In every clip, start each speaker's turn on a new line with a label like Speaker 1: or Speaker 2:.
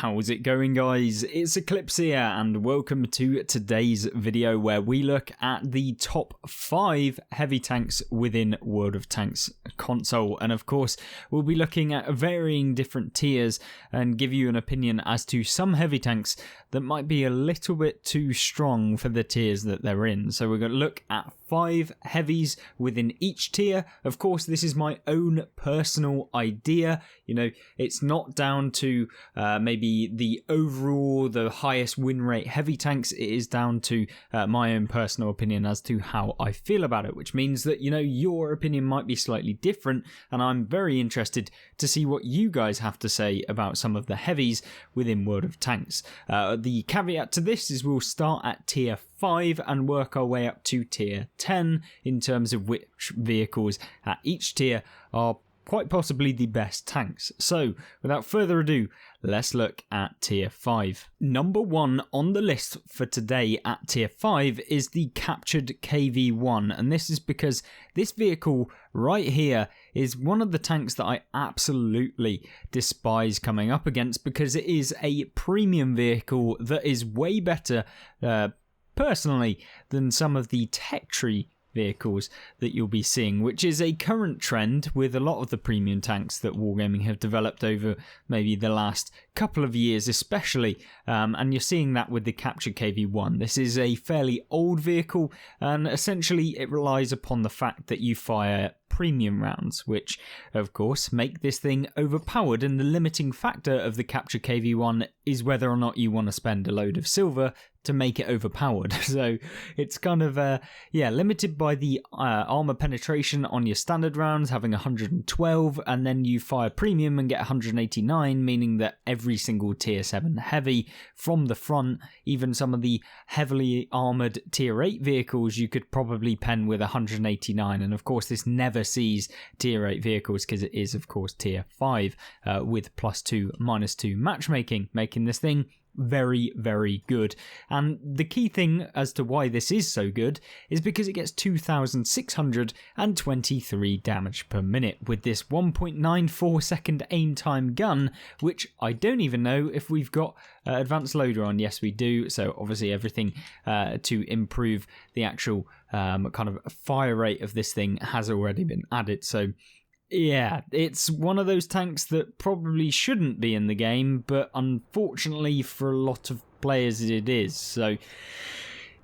Speaker 1: How's it going, guys? It's Eclipse here, and welcome to today's video where we look at the top 5 heavy tanks within World of Tanks console. And of course, we'll be looking at varying different tiers and give you an opinion as to some heavy tanks that might be a little bit too strong for the tiers that they're in. So we're going to look at 5 heavies within each tier. Of course, this is my own personal idea. You know, it's not down to maybe the overall, the highest win rate heavy tanks. It is down to my own personal opinion as to how I feel about it, which means that, you know, your opinion might be slightly different, and I'm very interested to see what you guys have to say about some of the heavies within World of Tanks. The caveat to this is we'll start at tier 5 and work our way up to tier 10 in terms of which vehicles at each tier are quite possibly the best tanks. So, without further ado, let's look at tier 5. Number 1 on the list for today at tier 5 is the Captured KV-1, and this is because this vehicle right here is one of the tanks that I absolutely despise coming up against, because it is a premium vehicle that is way better, personally, than some of the tech tree vehicles that you'll be seeing, which is a current trend with a lot of the premium tanks that Wargaming have developed over maybe the last couple of years especially, and you're seeing that with the Captured KV-1. This is a fairly old vehicle, and essentially it relies upon the fact that you fire premium rounds, which of course make this thing overpowered, and the limiting factor of the Captured KV-1 is whether or not you want to spend a load of silver to make it overpowered. So it's kind of limited by the armor penetration on your standard rounds having 112, and then you fire premium and get 189, meaning that every single tier 7 heavy from the front, even some of the heavily armored tier 8 vehicles, you could probably pen with 189. And of course this never sees tier 8 vehicles because it is of course tier 5 with +2 -2 matchmaking, making this thing very, very good. And the key thing as to why this is so good is because it gets 2,623 damage per minute with this 1.94 second aim time gun, which I don't even know if we've got advanced loader on. Yes, we do. So obviously everything to improve the actual kind of fire rate of this thing has already been added. So yeah, it's one of those tanks that probably shouldn't be in the game, but unfortunately for a lot of players it is. So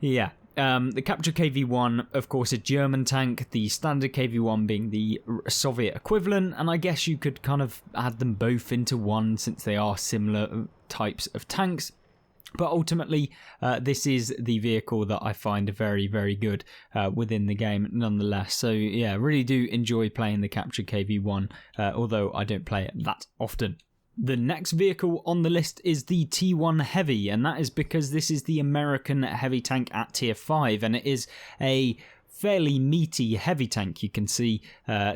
Speaker 1: yeah, the Captured KV-1, of course, a German tank, the standard KV-1 being the Soviet equivalent, and I guess you could kind of add them both into one since they are similar types of tanks. But ultimately, this is the vehicle that I find very, very good within the game nonetheless. So yeah, really do enjoy playing the Captured KV-1, although I don't play it that often. The next vehicle on the list is the T1 Heavy, and that is because this is the American heavy tank at tier 5, and it is a fairly meaty heavy tank. You can see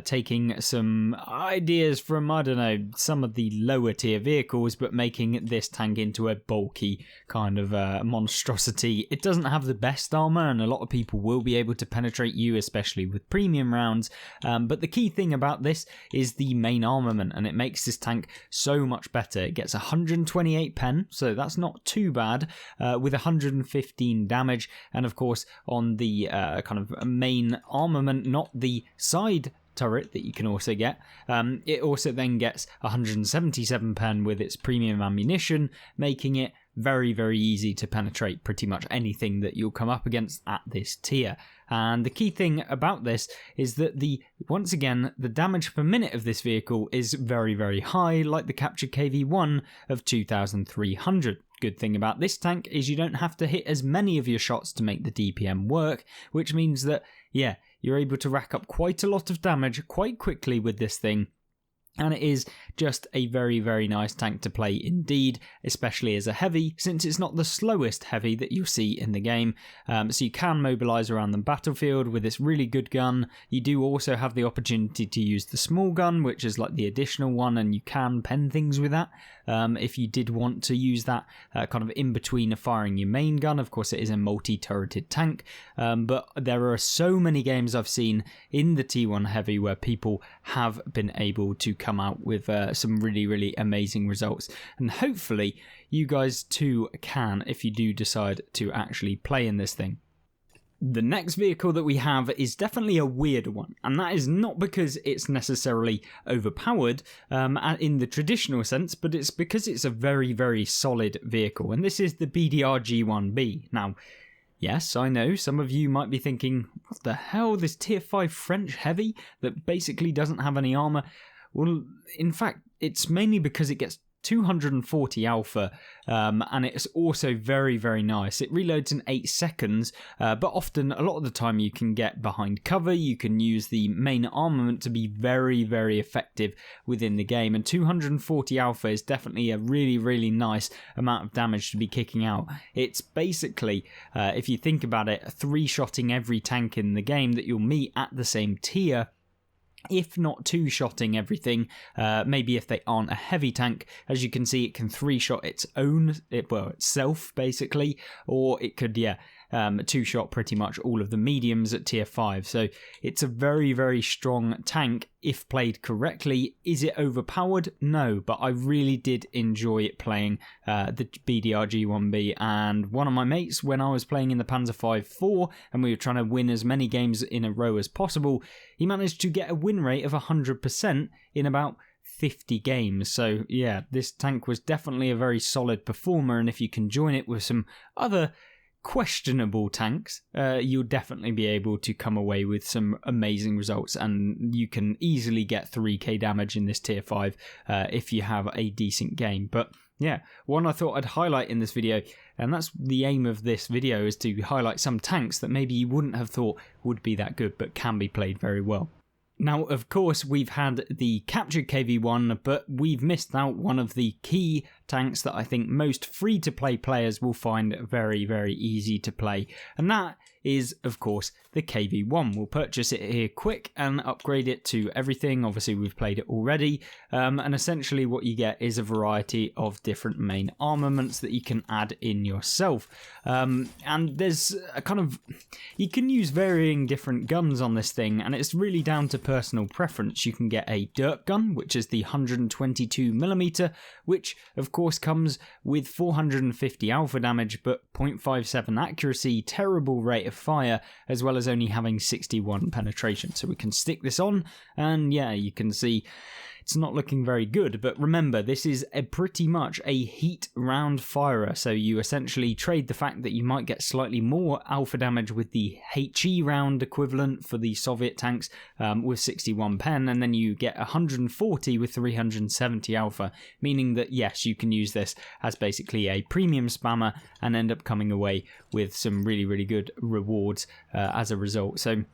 Speaker 1: taking some ideas from, I don't know, some of the lower tier vehicles, but making this tank into a bulky kind of monstrosity. It doesn't have the best armor, and a lot of people will be able to penetrate you, especially with premium rounds, but the key thing about this is the main armament, and it makes this tank so much better. It gets 128 pen, so that's not too bad, with 115 damage, and of course on the kind of main armament, not the side turret that you can also get, it also then gets 177 pen with its premium ammunition, making it very, very easy to penetrate pretty much anything that you'll come up against at this tier. And the key thing about this is that once again, the damage per minute of this vehicle is very, very high, like the Captured KV-1 of 2,300. Good thing about this tank is you don't have to hit as many of your shots to make the DPM work, which means that, yeah, you're able to rack up quite a lot of damage quite quickly with this thing. And it is just a very, very nice tank to play indeed, especially as a heavy, since it's not the slowest heavy that you'll see in the game. So you can mobilise around the battlefield with this really good gun. You do also have the opportunity to use the small gun, which is like the additional one, and you can pen things with that. if you did want to use that kind of in between firing your main gun. Of course, it is a multi-turreted tank, but there are so many games I've seen in the T1 Heavy where people have been able to come out with some really, really amazing results. And hopefully you guys too can, if you do decide to actually play in this thing. The next vehicle that we have is definitely a weird one, and that is not because it's necessarily overpowered in the traditional sense, but it's because it's a very, very solid vehicle, and this is the BDR G1B. Now, yes, I know some of you might be thinking, what the hell, this tier 5 French heavy that basically doesn't have any armor? Well, in fact, it's mainly because it gets 240 alpha, and it's also very, very nice. It reloads in 8 seconds, but often, a lot of the time, you can get behind cover. You can use the main armament to be very, very effective within the game, and 240 alpha is definitely a really, really nice amount of damage to be kicking out. It's basically, if you think about it, 3-shotting every tank in the game that you'll meet at the same tier, if not 2-shotting everything, maybe if they aren't a heavy tank. As you can see, it can 3-shot itself basically, or it could 2-shot pretty much all of the mediums at tier 5. So it's a very, very strong tank if played correctly. Is it overpowered? No, but I really did enjoy playing the BDR G1B, and one of my mates, when I was playing in the Panzer 5-4 and we were trying to win as many games in a row as possible, he managed to get a win rate of 100% in about 50 games. So yeah, this tank was definitely a very solid performer, and if you can join it with some other questionable tanks, you'll definitely be able to come away with some amazing results, and you can easily get 3k damage in this tier 5 if you have a decent game. But yeah, one I thought I'd highlight in this video, and that's the aim of this video, is to highlight some tanks that maybe you wouldn't have thought would be that good but can be played very well. Now, of course, we've had the captured KV-1, but we've missed out one of the key tanks that I think most free-to-play players will find very, very easy to play, and that is, of course, the KV-1. We'll purchase it here quick and upgrade it to everything. Obviously, we've played it already, and essentially what you get is a variety of different main armaments that you can add in yourself. And there's a kind of... you can use varying different guns on this thing, and it's really down to personal preference. You can get a dirt gun, which is the 122mm, which, of course, comes with 450 alpha damage, but 0.57 accuracy, terrible rate of fire, as well as only having 61 penetration. So we can stick this on, and yeah, you can see it's not looking very good. But remember, this is pretty much a heat round firer, so you essentially trade the fact that you might get slightly more alpha damage with the HE round equivalent for the Soviet tanks with 61 pen, and then you get 140 with 370 alpha, meaning that yes, you can use this as basically a premium spammer and end up coming away with some really, really good rewards as a result. So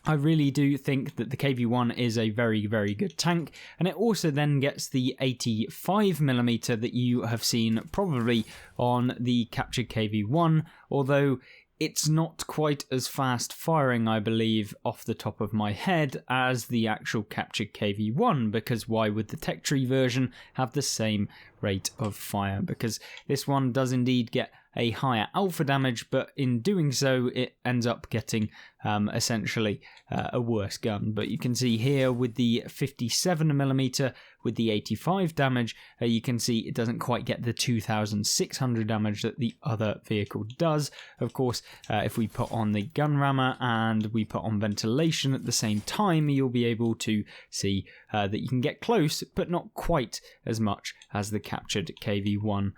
Speaker 1: I really do think that the KV-1 is a very, very good tank, and it also then gets the 85mm that you have seen probably on the captured KV-1, although it's not quite as fast firing, I believe, off the top of my head, as the actual captured KV-1, because why would the tech tree version have the same rate of fire? Because this one does indeed get a higher alpha damage, but in doing so it ends up getting essentially a worse gun. But you can see here with the 57mm with the 85 damage, you can see it doesn't quite get the 2600 damage that the other vehicle does. Of course, if we put on the gun rammer and we put on ventilation at the same time, you'll be able to see that you can get close, but not quite as much as the captured KV-1.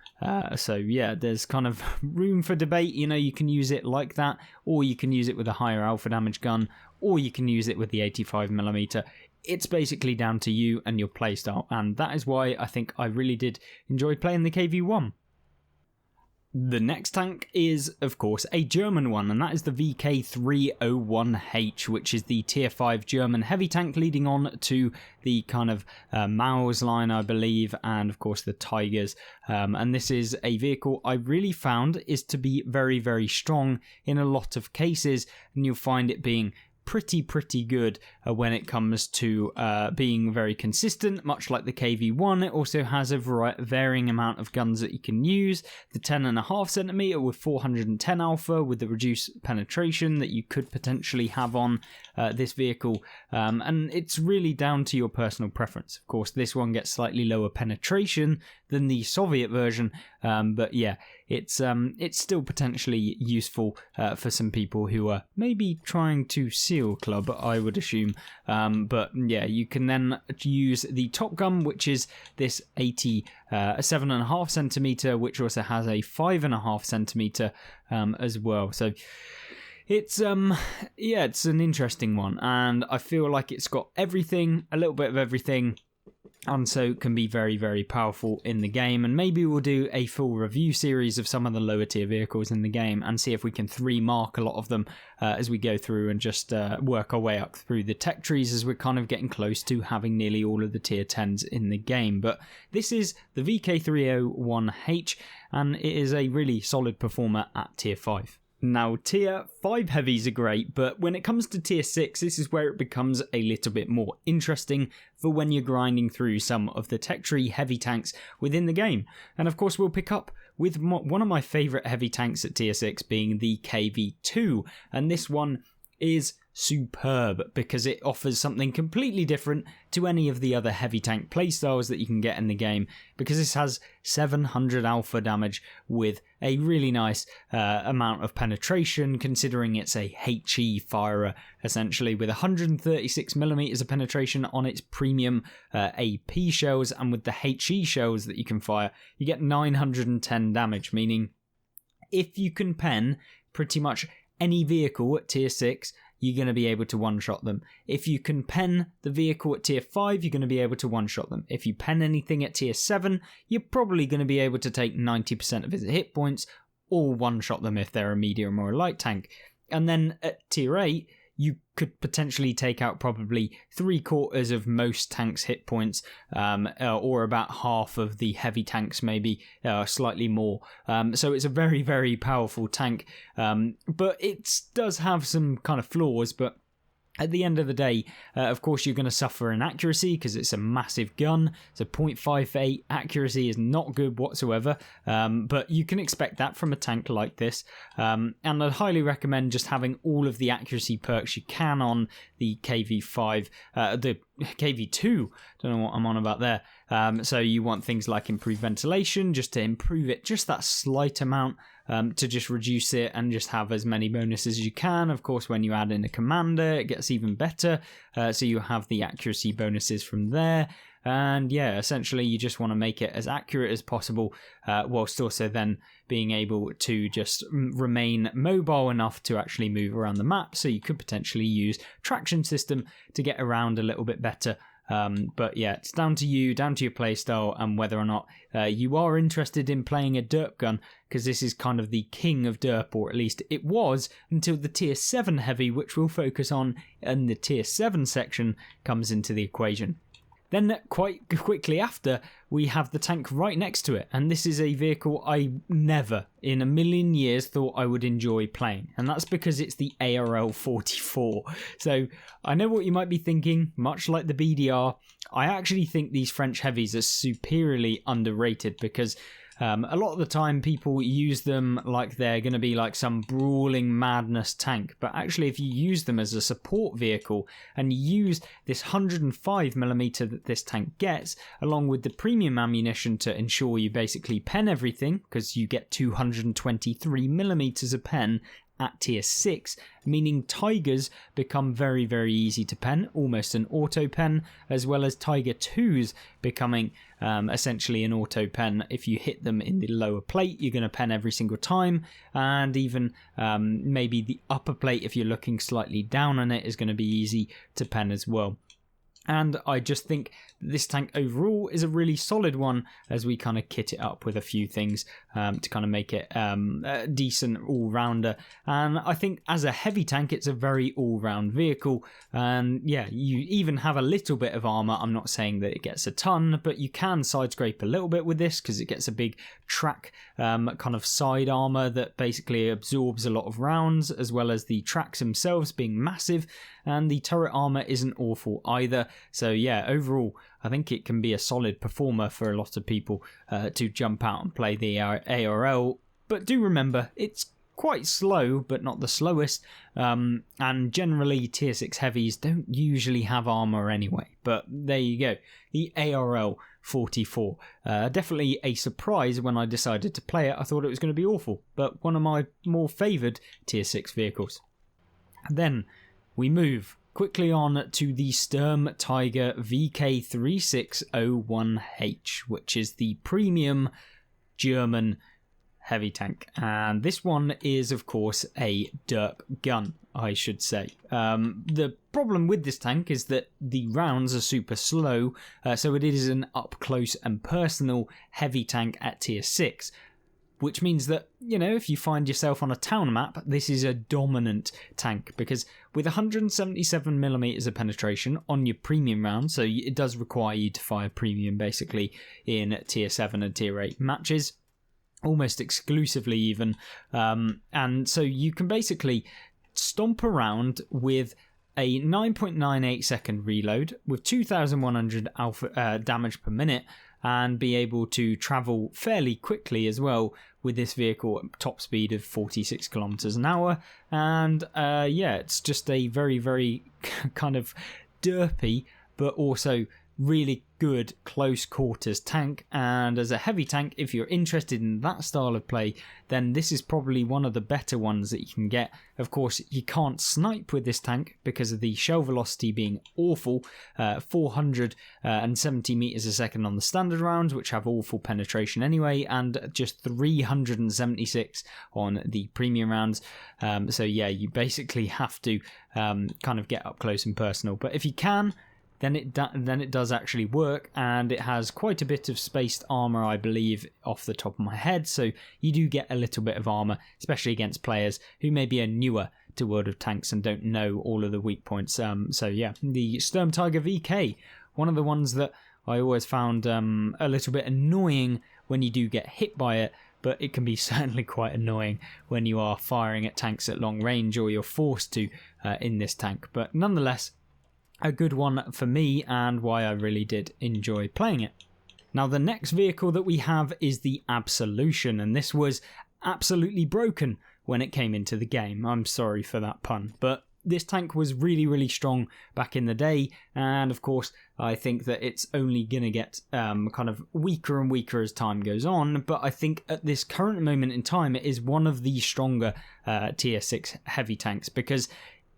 Speaker 1: So yeah, there's kind of room for debate. You know, you can use it like that, or you can use it with a higher alpha damage gun, or you can use it with the 85mm. It's basically down to you and your playstyle, and that is why I think I really did enjoy playing the KV-1. The next tank is, of course, a German one, and that is the VK301H, which is the tier 5 German heavy tank leading on to the kind of Maus line, I believe, and of course the Tigers. And this is a vehicle I really found is to be very, very strong in a lot of cases, and you'll find it being pretty good when it comes to being very consistent, much like the KV1. It also has a varying amount of guns that you can use. The 10.5cm with 410 alpha with the reduced penetration that you could potentially have on this vehicle, and it's really down to your personal preference. Of course, this one gets slightly lower penetration than the Soviet version, but yeah, it's still potentially useful for some people who are maybe trying to seal club, I would assume. But yeah, you can then use the Top Gun, which is this 7.5cm, which also has a 5.5cm as well. So it's it's an interesting one, and I feel like it's got everything, a little bit of everything, and so can be very powerful in the game. And maybe we'll do a full review series of some of the lower tier vehicles in the game and see if we can 3-mark a lot of them as we go through and just work our way up through the tech trees, as we're kind of getting close to having nearly all of the tier 10s in the game. But this is the VK301H, and it is a really solid performer at tier 5. Now, tier 5 heavies are great, but when it comes to tier 6, this is where it becomes a little bit more interesting for when you're grinding through some of the tech tree heavy tanks within the game. And of course, we'll pick up with one of my favourite heavy tanks at tier 6 being the KV2, and this one is superb because it offers something completely different to any of the other heavy tank playstyles that you can get in the game, because this has 700 alpha damage with a really nice amount of penetration, considering it's a HE firer essentially, with 136mm of penetration on its premium AP shells, and with the HE shells that you can fire you get 910 damage, meaning if you can pen pretty much any vehicle at tier 6, you're going to be able to one-shot them. If you can pen the vehicle at tier 5, you're going to be able to one-shot them. If you pen anything at tier 7, you're probably going to be able to take 90% of its hit points, or one-shot them if they're a medium or a light tank. And then at tier 8, you could potentially take out probably 3/4 of most tanks' hit points, or about half of the heavy tanks, maybe slightly more. So it's a very powerful tank, but it does have some kind of flaws. But at the end of the day, of course, you're going to suffer in accuracy because it's a massive gun. So 0.58 accuracy is not good whatsoever, but you can expect that from a tank like this. And I'd highly recommend just having all of the accuracy perks you can on the KV5, the KV2, don't know what I'm on about there. So you want things like improved ventilation, just to improve it just that slight amount, to just reduce it and just have as many bonuses as you can. Of course, when you add in a commander, it gets even better. So you have the accuracy bonuses from there. And yeah, essentially you just want to make it as accurate as possible, whilst also then being able to just remain mobile enough to actually move around the map. So you could potentially use traction system to get around a little bit better. But yeah, it's down to you, down to your playstyle, and whether or not you are interested in playing a derp gun, because this is kind of the king of derp, or at least it was until the tier 7 heavy, which we'll focus on in the tier 7 section, comes into the equation. Then quite quickly after, we have the tank right next to it, and this is a vehicle I never in a million years thought I would enjoy playing, and that's because it's the ARL 44. So I know what you might be thinking, much like the BDR, I actually think these French heavies are superiorly underrated, because a lot of the time people use them like they're going to be like some brawling madness tank, but actually if you use them as a support vehicle and you use this 105mm that this tank gets, along with the premium ammunition to ensure you basically pen everything, because you get 223mm of pen at tier 6, meaning Tigers become very easy to pen, almost an auto pen, as well as Tiger 2s becoming essentially an auto pen. If you hit them in the lower plate, you're going to pen every single time, and even maybe the upper plate, if you're looking slightly down on it, is going to be easy to pen as well. And I just think this tank overall is a really solid one as we kind of kit it up with a few things to kind of make it a decent all-rounder. And I think as a heavy tank, it's a very all-round vehicle. And yeah, you even have a little bit of armor. I'm not saying that it gets a ton, but you can side scrape a little bit with this because it gets a big track kind of side armor that basically absorbs a lot of rounds, as well as the tracks themselves being massive. And the turret armor isn't awful either. So yeah, overall, I think it can be a solid performer for a lot of people to jump out and play the ARL. But do remember, it's quite slow, but not the slowest. And generally, tier 6 heavies don't usually have armor anyway. But there you go. The ARL 44. Definitely a surprise when I decided to play it. I thought it was going to be awful, but one of my more favoured tier 6 vehicles. And then we move quickly on to the Sturm Tiger VK 3601H, which is the premium German heavy tank. And this one is, of course, a derp gun, I should say. The problem with this tank is that the rounds are super slow, so it is an up-close and personal heavy tank at tier 6. Which means that, you know, if you find yourself on a town map, this is a dominant tank, because with 177mm of penetration on your premium rounds, so it does require you to fire premium basically in tier 7 and tier 8 matches, almost exclusively even, and so you can basically stomp around with a 9.98 second reload with 2100 damage per minute, and be able to travel fairly quickly as well with this vehicle at top speed of 46 kilometers an hour. And yeah, it's just a very, very kind of derpy, but also really good close quarters tank. And as a heavy tank, if you're interested in that style of play, then this is probably one of the better ones that you can get. Of course, you can't snipe with this tank because of the shell velocity being awful, 470 meters a second on the standard rounds, which have awful penetration anyway, and just 376 on the premium rounds. So yeah, you basically have to kind of get up close and personal, but if you can, then it does actually work, and it has quite a bit of spaced armor, I believe, off the top of my head, so you do get a little bit of armor, especially against players who maybe are newer to World of Tanks and don't know all of the weak points. So yeah, the Sturm Tiger VK, one of the ones that I always found a little bit annoying when you do get hit by it, but it can be certainly quite annoying when you are firing at tanks at long range, or you're forced to in this tank. But nonetheless, a good one for me, and why I really did enjoy playing it. Now, the next vehicle that we have is the Absolution, and this was absolutely broken when it came into the game. I'm sorry for that pun, but this tank was really, really strong back in the day, and of course, I think that it's only going to get kind of weaker and weaker as time goes on, but I think at this current moment in time, it is one of the stronger tier 6 heavy tanks, because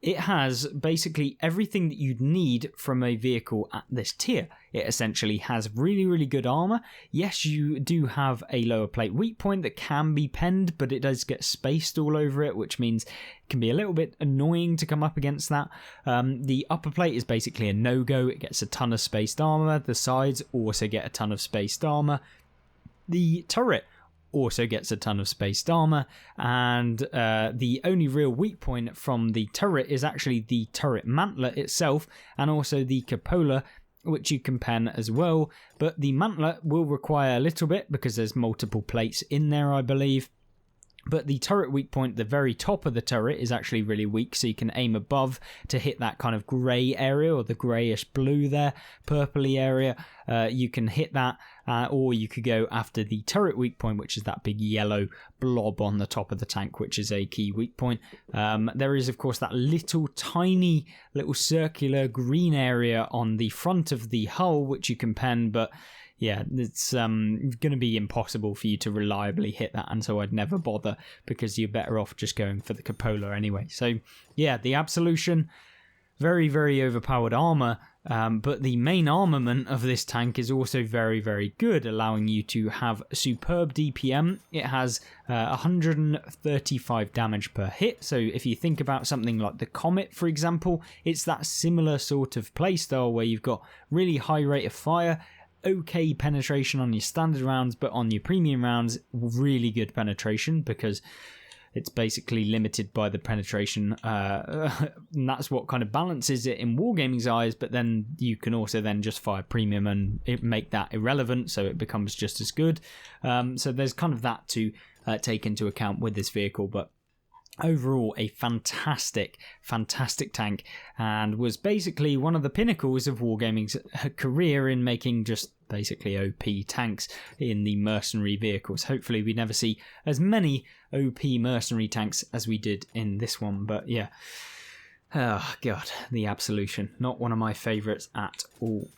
Speaker 1: it has basically everything that you'd need from a vehicle at this tier. It essentially has really, really good armor. Yes, you do have a lower plate weak point that can be penned, but it does get spaced all over it, which means it can be a little bit annoying to come up against that. The upper plate is basically a no-go. It gets a ton of spaced armor. The sides also get a ton of spaced armor. The turret also gets a ton of spaced armor, and the only real weak point from the turret is actually the turret mantler itself, and also the cupola, which you can pen as well. But the mantler will require a little bit because there's multiple plates in there, I believe. But the turret weak point, the very top of the turret, is actually really weak, so you can aim above to hit that kind of grey area, or the greyish blue there, purpley area. You can hit that, or you could go after the turret weak point, which is that big yellow blob on the top of the tank, which is a key weak point. There is, of course, that little tiny little circular green area on the front of the hull, which you can pen, but yeah, it's going to be impossible for you to reliably hit that, and so I'd never bother, because you're better off just going for the cupola anyway. So yeah, the Absolution, very, very overpowered armor, But the main armament of this tank is also very, very good, allowing you to have superb DPM. It has 135 damage per hit, so if you think about something like the Comet, for example, it's that similar sort of playstyle where you've got really high rate of fire, okay penetration on your standard rounds, but on your premium rounds, really good penetration because it's basically limited by the penetration, and that's what kind of balances it in Wargaming's eyes, but then you can also then just fire premium and make that irrelevant, so it becomes just as good. So there's kind of that to take into account with this vehicle, but overall a fantastic tank, and was basically one of the pinnacles of Wargaming's career in making just basically OP tanks in the mercenary vehicles. Hopefully we never see as many OP mercenary tanks as we did in this one, but yeah. Oh god, the Absolution, not one of my favourites at all.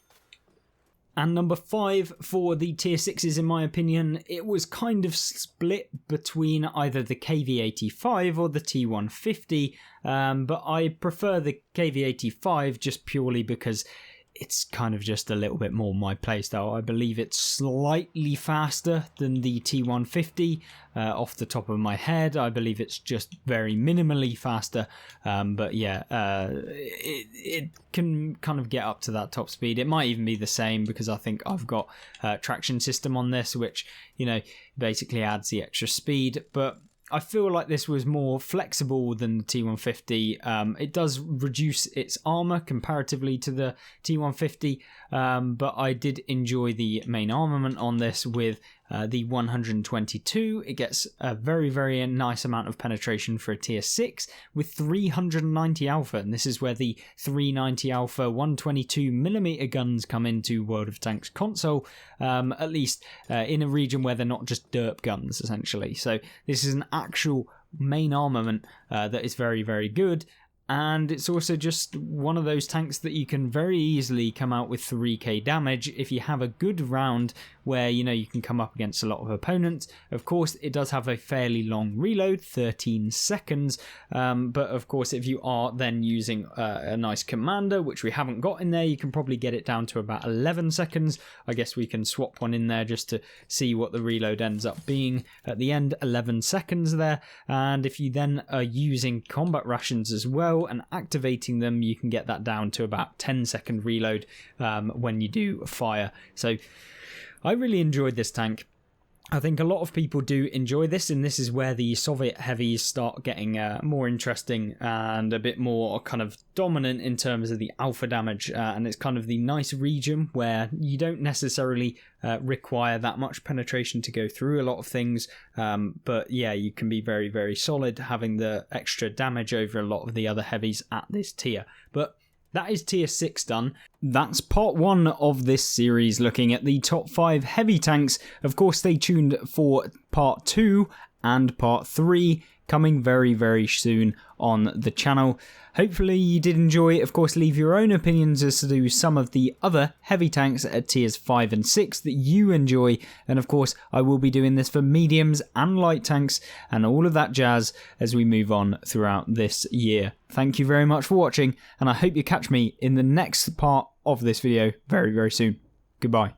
Speaker 1: And number 5 for the tier 6s, in my opinion, it was kind of split between either the KV85 or the T150, but I prefer the KV85 just purely because it's kind of just a little bit more my playstyle. I believe it's slightly faster than the T150 off the top of my head. I believe it's just very minimally faster, but yeah, it can kind of get up to that top speed. It might even be the same because I think I've got traction system on this, which, you know, basically adds the extra speed, but I feel like this was more flexible than the T150. It does reduce its armor comparatively to the T150, but I did enjoy the main armament on this with the 122. It gets a very, very nice amount of penetration for a tier 6 with 390 alpha, and this is where the 390 alpha 122mm guns come into World of Tanks console, at least in a region where they're not just derp guns, essentially. So this is an actual main armament that is very, very good. And it's also just one of those tanks that you can very easily come out with 3k damage if you have a good round where, you know, you can come up against a lot of opponents. Of course, it does have a fairly long reload, 13 seconds, but of course, if you are then using a nice commander, which we haven't got in there, you can probably get it down to about 11 seconds. I guess we can swap one in there just to see what the reload ends up being at the end, 11 seconds there. And if you then are using combat rations as well and activating them, you can get that down to about 10-second reload when you do fire. So I really enjoyed this tank. I think a lot of people do enjoy this, and this is where the Soviet heavies start getting more interesting and a bit more kind of dominant in terms of the alpha damage, and it's kind of the nice region where you don't necessarily require that much penetration to go through a lot of things, but yeah, you can be very, very solid having the extra damage over a lot of the other heavies at this tier. But that is tier 6 done. That's part 1 of this series looking at the top 5 heavy tanks. Of course, stay tuned for part 2 and part 3 coming very, very soon on the channel. Hopefully you did enjoy. Of course, leave your own opinions as to some of the other heavy tanks at tiers 5 and 6 that you enjoy. And of course, I will be doing this for mediums and light tanks and all of that jazz as we move on throughout this year. Thank you very much for watching, and I hope you catch me in the next part of this video very, very soon. Goodbye.